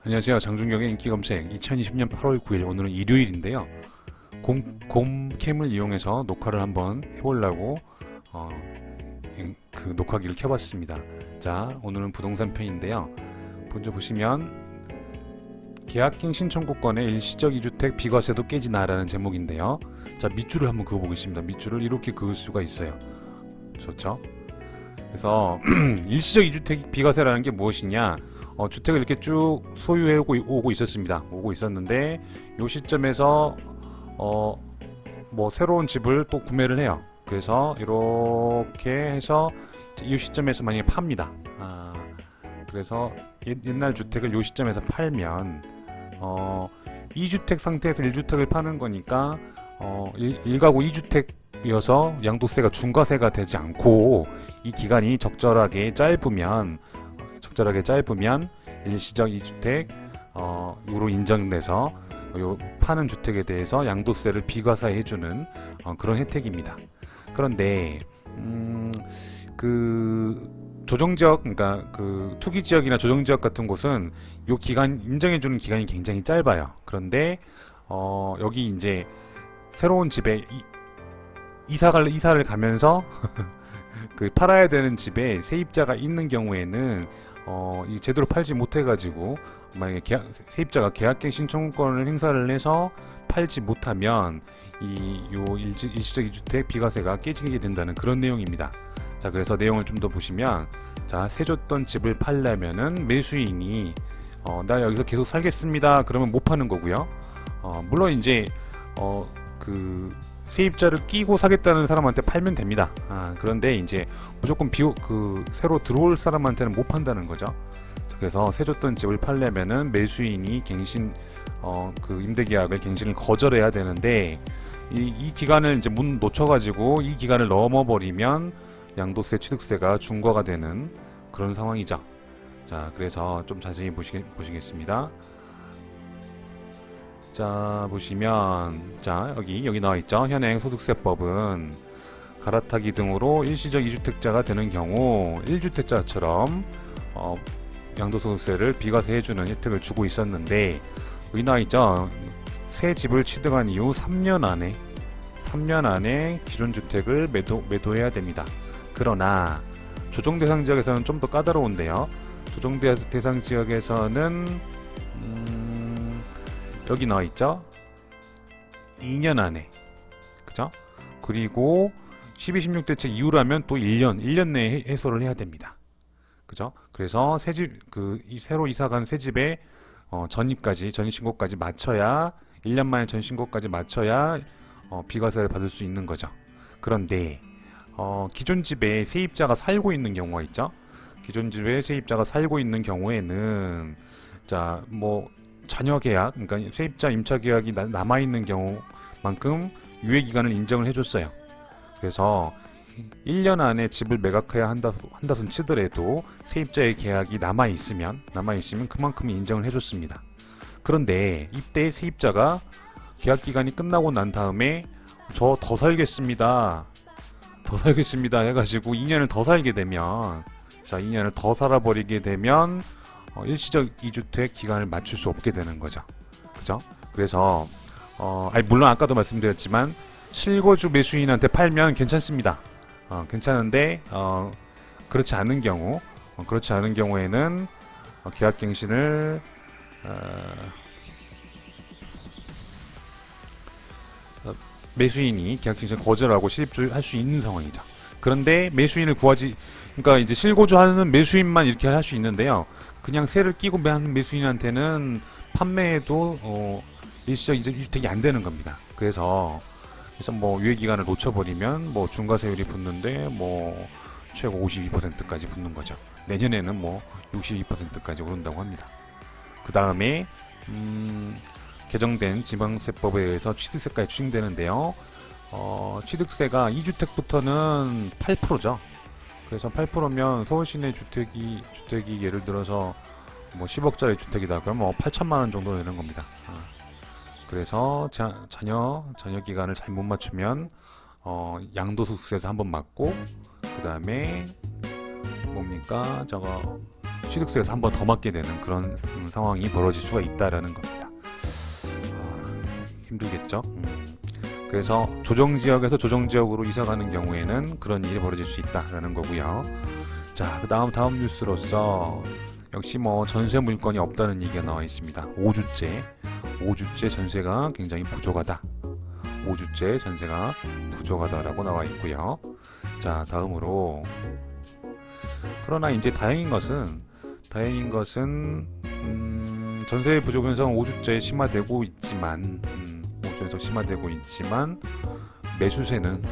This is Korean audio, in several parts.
안녕하세요. 장준경의 인기검색 2020년 8월 9일 오늘은 일요일인데요. 곰캠을 이용해서 녹화를 한번 해보려고 어, 그 녹화기를 켜봤습니다. 자, 오늘은 부동산 편인데요. 먼저 보시면 계약갱 신청구권의 일시적 2주택 비과세도 깨지나라는 제목인데요. 자, 밑줄을 한번 그어보겠습니다. 밑줄을 이렇게 그을 수가 있어요. 좋죠? 그래서 일시적 2주택 비과세라는 게 무엇이냐? 주택을 이렇게 쭉 소유해 오고 있었습니다. 오고 있었는데 이 시점에서 뭐 새로운 집을 또 구매를 해요. 그래서 이렇게 해서 이 시점에서 만약에 팝니다. 그래서 옛날 주택을 이 시점에서 팔면 2주택 상태에서 1주택을 파는 거니까 1가구 2주택이어서 양도세가 중과세가 되지 않고 이 기간이 적절하게 짧으면 일시적 2주택으로 인정돼서 요 파는 주택에 대해서 양도세를 비과세해주는 그런 혜택입니다. 그런데 그 조정지역, 그러니까 그 투기지역이나 조정지역 같은 곳은 요 기간 인정해주는 기간이 굉장히 짧아요. 그런데 여기 이제 새로운 집에 이사를 가면서 그 팔아야 되는 집에 세입자가 있는 경우에는 이 제대로 팔지 못해가지고 만약에 세입자가 계약갱 신청권을 행사를 해서 팔지 못하면 일시적 2주택 비과세가 깨지게 된다는 그런 내용입니다. 자, 그래서 내용을 좀 더 보시면, 자, 세줬던 집을 팔려면은 매수인이 나 여기서 계속 살겠습니다. 그러면 못 파는 거고요. 물론 이제 그 세입자를 끼고 사겠다는 사람한테 팔면 됩니다. 그런데 이제 무조건 새로 들어올 사람한테는 못 판다는 거죠. 그래서 세줬던 집을 팔려면은 매수인이 그 임대계약을 갱신을 거절해야 되는데 이 기간을 이제 못 놓쳐가지고 이 기간을 넘어버리면 양도세 취득세가 중과가 되는 그런 상황이죠. 자, 그래서 좀 자세히 보시겠습니다. 자, 보시면, 자, 여기 나와 있죠. 현행 소득세법은 갈아타기 등으로 일시적 2주택자가 되는 경우 1주택자처럼 양도소득세를 비과세해주는 혜택을 주고 있었는데, 여기 나와 있죠. 새 집을 취득한 이후 3년 안에 기존 주택을 매도해야 됩니다. 그러나 조정 대상 지역에서는 좀 더 까다로운데요. 조정 대상 지역에서는 여기 나와 있죠. 2년 안에, 그죠? 그리고 12, 16 대책 이후라면 또 1년 내에 해소를 해야 됩니다. 그죠? 그래서 새로 이사간 새 집에 전입신고까지 맞춰야 1년 만에 전신고까지 맞춰야 비과세를 받을 수 있는 거죠. 그런데 기존 집에 세입자가 살고 있는 경우가 있죠. 기존 집에 세입자가 살고 있는 경우에는 자, 뭐 자녀 계약, 그러니까 세입자 임차 계약이 남아있는 경우만큼 유예 기간을 인정을 해줬어요. 그래서 1년 안에 집을 매각해야 한다손 치더라도 세입자의 계약이 남아있으면 그만큼 인정을 해줬습니다. 그런데 이때 세입자가 계약 기간이 끝나고 난 다음에 저 더 살겠습니다 해가지고 2년을 더 살게 되면, 자, 2년을 더 살아버리게 되면 일시적 2주택 기간을 맞출 수 없게 되는 거죠. 그죠? 그래서 물론 아까도 말씀드렸지만 실거주 매수인한테 팔면 괜찮습니다. 괜찮은데 그렇지 않은 경우에는 계약갱신을 매수인이 계약갱신을 거절하고 실입주할 수 있는 상황이죠. 그런데 그러니까 이제 실거주하는 매수인만 이렇게 할 수 있는데요. 그냥 세를 끼고 하는 매수인한테는 판매해도 일시적 2주택이 안 되는 겁니다. 그래서 뭐 유예 기간을 놓쳐버리면 뭐 중과세율이 붙는데 뭐 최고 52%까지 붙는 거죠. 내년에는 뭐 62%까지 오른다고 합니다. 그 다음에 개정된 지방세법에 의해서 취득세까지 추징되는데요. 취득세가 2주택부터는 8%죠. 그래서 8%면 서울 시내 주택이 예를 들어서 뭐 10억짜리 주택이다 그러면 뭐 8천만 원 정도 되는 겁니다. 그래서 자녀 기간을 잘 못 맞추면 양도소득세에서 한번 맞고, 그 다음에 뭡니까 저거 취득세에서 한 번 더 맞게 되는 그런 상황이 벌어질 수가 있다라는 겁니다. 힘들겠죠? 그래서 조정지역에서 조정지역으로 이사가는 경우에는 그런 일이 벌어질 수 있다라는 거고요. 자, 그 다음 뉴스로서 역시 뭐 전세 물건이 없다는 얘기가 나와 있습니다. 5주째 전세가 굉장히 부족하다. 5주째 전세가 부족하다라고 나와 있고요. 자, 다음으로 그러나 이제 다행인 것은 전세 부족 현상은 5주째 심화되고 있지만 5주에서 심화되고 있지만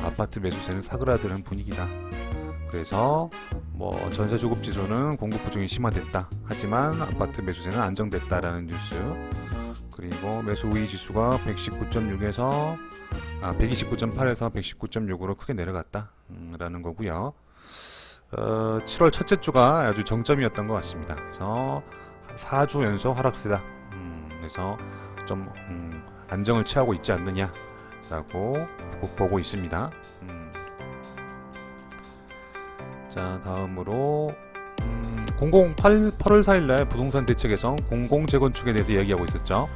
아파트 매수세는 사그라드는 분위기다. 그래서 뭐 전세 주급 지수는 공급 부족이 심화됐다. 하지만 아파트 매수세는 안정됐다라는 뉴스. 그리고 매수 우위 지수가 119.6에서 129.8에서 119.6으로 크게 내려갔다. 라는 거고요. 7월 첫째 주가 아주 정점이었던 것 같습니다. 그래서 4주 연속 하락세다. 그래서 좀 안정을 취하고 있지 않느냐라고 보고 있습니다. 자, 다음으로 8월 4일날 부동산 대책에서 공공재건축에 대해서 이야기하고 있었죠.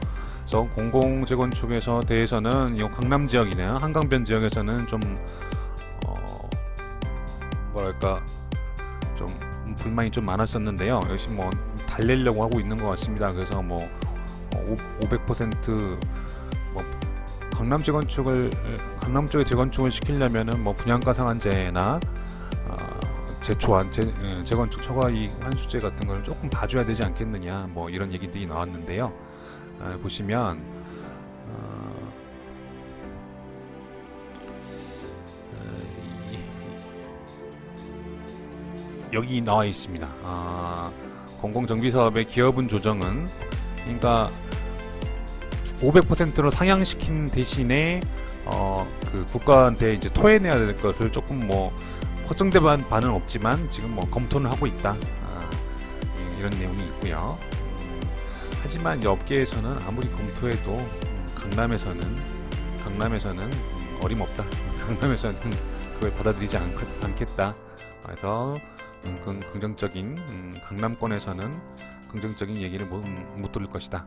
그래서 공공재건축에서 대해서는 이 강남 지역이나 한강변 지역에서는 좀 좀 불만이 좀 많았었는데요. 역시 뭐 달래려고 하고 있는 것 같습니다. 그래서 뭐 500% 뭐 강남 쪽에 재건축을 시키려면은 뭐 분양가 상한제나 재건축 초과이익 환수제 같은 걸 조금 봐줘야 되지 않겠느냐, 뭐 이런 얘기들이 나왔는데요. 보시면 여기 나와 있습니다. 공공정비사업의 기여분 조정은, 그러니까 500%로 상향시킨 대신에 그 국가한테 이제 토해내야 될 것을 조금 뭐 확정된 바는 없지만 지금 뭐 검토는 하고 있다. 이런 내용이 있고요. 하지만 이 업계에서는 아무리 검토해도 강남에서는 어림없다. 강남에서는 그걸 받아들이지 않겠다. 그래서 긍정적인 강남권에서는 긍정적인 얘기를 못 들을 것이다.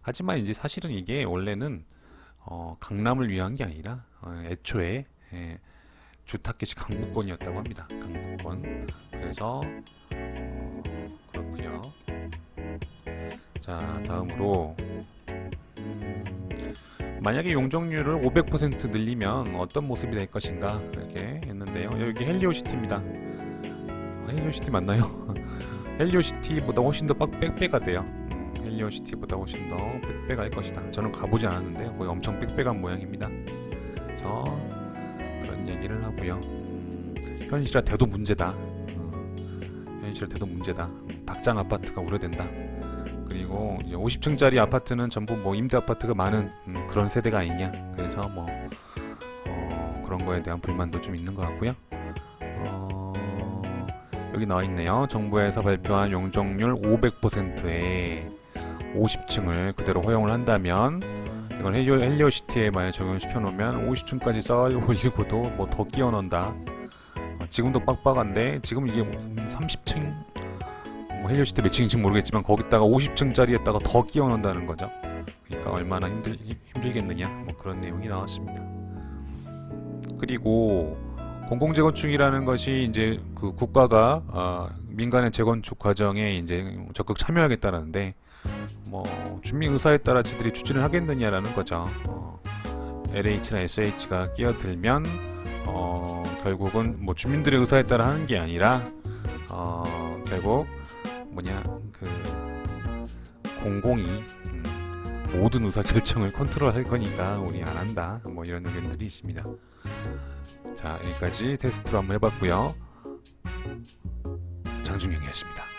하지만 이제 사실은 이게 원래는 강남을 위한 게 아니라 애초에 주타켓이 강북권이었다고 합니다. 강북권. 그래서 그렇고요. 자, 다음으로 만약에 용적률을 500% 늘리면 어떤 모습이 될 것인가 이렇게 했는데요. 여기 헬리오시티입니다. 헬리오시티 맞나요? 헬리오시티보다 훨씬 더 빽빽가 돼요. 헬리오시티보다 훨씬 더 빽빽할 것이다. 저는 가보지 않았는데 거기 엄청 빽빽한 모양입니다. 그래서 그런 얘기를 하고요. 현실화돼도 문제다. 현실화돼도 문제다. 닭장 아파트가 우려된다. 그리고 50층짜리 아파트는 전부 뭐 임대 아파트가 많은 그런 세대가 아니냐. 그래서 뭐 그런 거에 대한 불만도 좀 있는 것 같고요. 여기 나와 있네요. 정부에서 발표한 용적률 500%에 50층을 그대로 허용을 한다면, 이걸 헬리오시티에 만약 적용시켜 놓으면 50층까지 쌓아 올리고도 뭐 더 끼워 넣는다. 지금도 빡빡한데 지금 이게 30층 뭐 헬리오시티 몇 층인지 모르겠지만 거기다가 50층짜리에다가 더 끼워 넣는다는 거죠. 그러니까 얼마나 힘들겠느냐, 뭐 그런 내용이 나왔습니다. 그리고 공공재건축이라는 것이 이제 그 국가가 민간의 재건축 과정에 이제 적극 참여하겠다는데, 뭐 주민 의사에 따라 지들이 추진을 하겠느냐라는 거죠. LH나 SH가 끼어들면 결국은 뭐 주민들의 의사에 따라 하는 게 아니라 결국 그 공공이 모든 의사 결정을 컨트롤할 거니까 우리 안 한다. 뭐 이런 의견들이 있습니다. 자, 여기까지 테스트로 한번 해봤고요. 장준영이었습니다.